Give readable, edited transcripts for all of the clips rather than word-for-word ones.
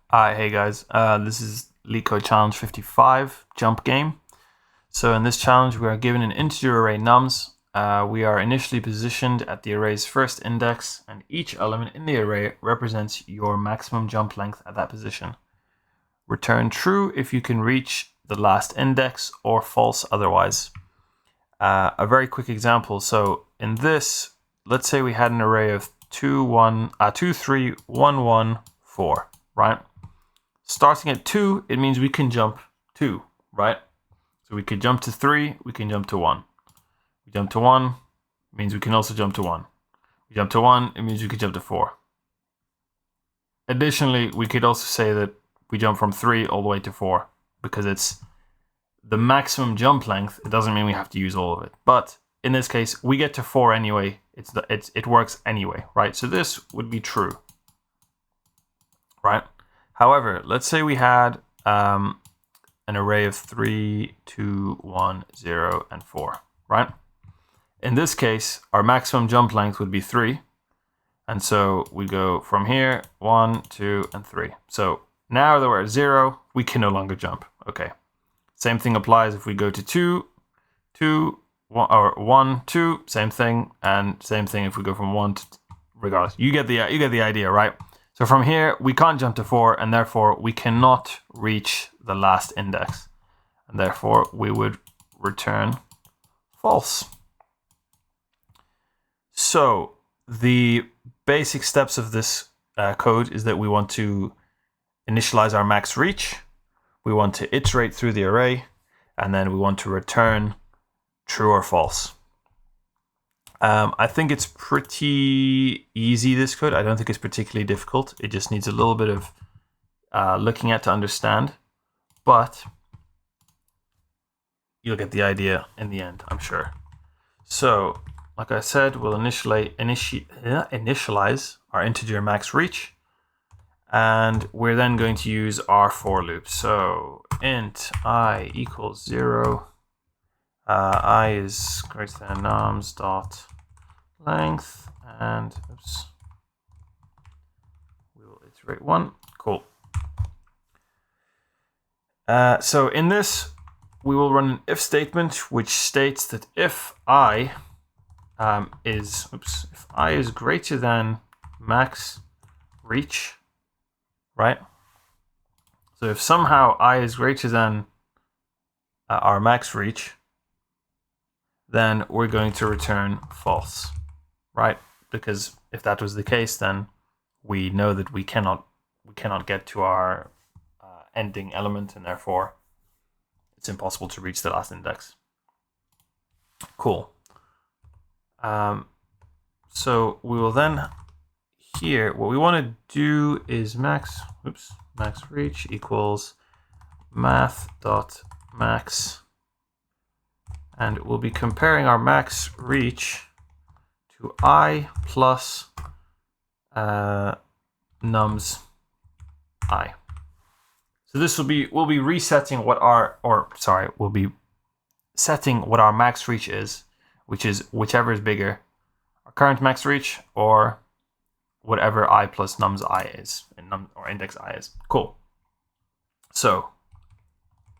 Hi, hey guys. This is LeetCode Challenge 55 jump game. So in this challenge, we are given an integer array nums. We are initially positioned at the array's first index, and each element in the array represents your maximum jump length at that position. Return true if you can reach the last index, or false otherwise. A very quick example. So in this, let's say we had an array of 2, 3, 1, 1, 4, right? Starting at 2, it means we can jump 2, right? So we could jump to 3, we can jump to 1. We jump to 1, it means we can also jump to 1. We jump to 1, it means we could jump to 4. Additionally, we could also say that we jump from 3 all the way to 4, because it's the maximum jump length. It doesn't mean we have to use all of it. But in this case, we get to 4 anyway. It works anyway, right? So this would be true, right? However, let's say we had an array of 3, 2, 1, 0, and 4, right? In this case, our maximum jump length would be 3. And so we go from here, 1, 2, and 3. So now that we're at 0, we can no longer jump. Okay. Same thing applies if we go to 2, 2, 1, or 1, 2, same thing. And same thing if we go from 1 to, regardless. You get the idea, right? So from here, we can't jump to 4, and therefore we cannot reach the last index. And therefore, we would return false. So the basic steps of this code is that we want to initialize our max reach. We want to iterate through the array, and then we want to return true or false. I think it's pretty easy, this code. I don't think it's particularly difficult. It just needs a little bit of looking at to understand. But you'll get the idea in the end, I'm sure. So, like I said, we'll initialize our integer max reach. And we're then going to use our for loop. So int I equals 0. I is greater than nums dot length, and we will iterate 1. Cool. So in this, we will run an if statement which states that if I is greater than max reach, right? So if somehow I is greater than our max reach, then we're going to return false, right? Because if that was the case, then we know that we cannot get to our ending element, and therefore it's impossible to reach the last index. Cool. So we will then here, what we want to do is max reach equals math.max. And we'll be comparing our max reach to I plus nums I. So this we'll be resetting what we'll be setting what our max reach is, which is whichever is bigger, our current max reach or whatever I plus nums I is, or index I is. Cool. So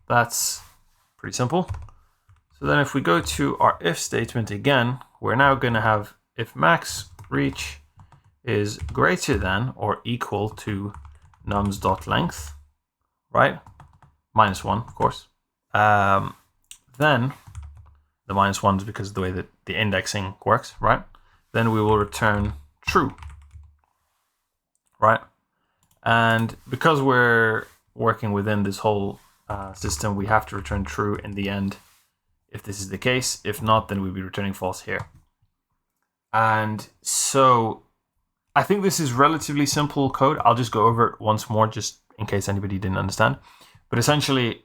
that's pretty simple. So then if we go to our if statement again, we're now going to have if max reach is greater than or equal to nums.length, right? -1, of course. Then the -1 is because of the way that the indexing works, right? Then we will return true, right? And because we're working within this whole system, we have to return true in the end if this is the case. If not, then we'll be returning false here. And so I think this is relatively simple code. I'll just go over it once more, just in case anybody didn't understand. But essentially,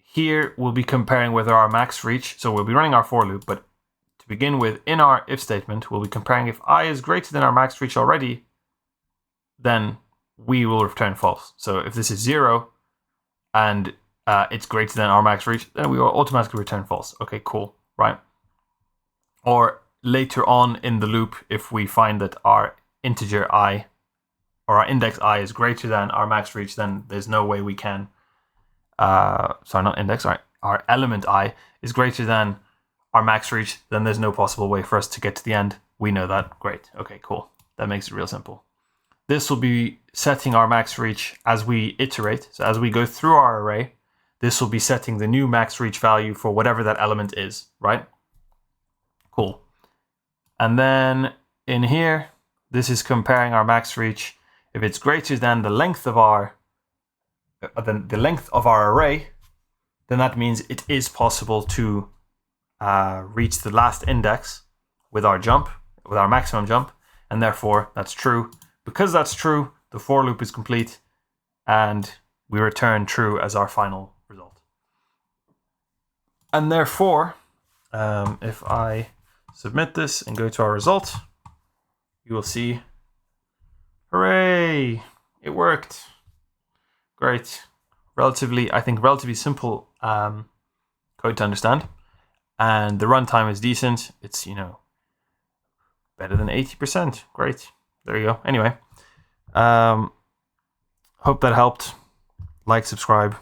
here we'll be comparing whether our max reach, so we'll be running our for loop, but to begin with, in our if statement, we'll be comparing if I is greater than our max reach already, then we will return false. So if this is 0 and it's greater than our max reach, then we will automatically return false. Okay, cool, right? Or later on in the loop, if we find that our integer I or our index I is greater than our max reach, then there's no way we can, sorry, not index, sorry, our element I is greater than our max reach, then there's no possible way for us to get to the end. We know that. Great. Okay, cool. That makes it real simple. This will be setting our max reach as we iterate. So as we go through our array, this will be setting the new max reach value for whatever that element is, right? Cool. And then in here, this is comparing our max reach. If it's greater than the length of our array, then that means it is possible to reach the last index with our jump, with our maximum jump, and therefore that's true. Because that's true, the for loop is complete, and we return true as our final result. And therefore, if I submit this and go to our result, you will see, hooray, it worked. Great. I think relatively simple code to understand. And the runtime is decent. It's, better than 80%. Great. There you go. Anyway, hope that helped. Like, subscribe,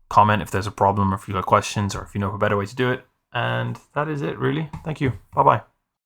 comment if there's a problem, or if you got questions, or if you know of a better way to do it. And that is it, really. Thank you. Bye-bye.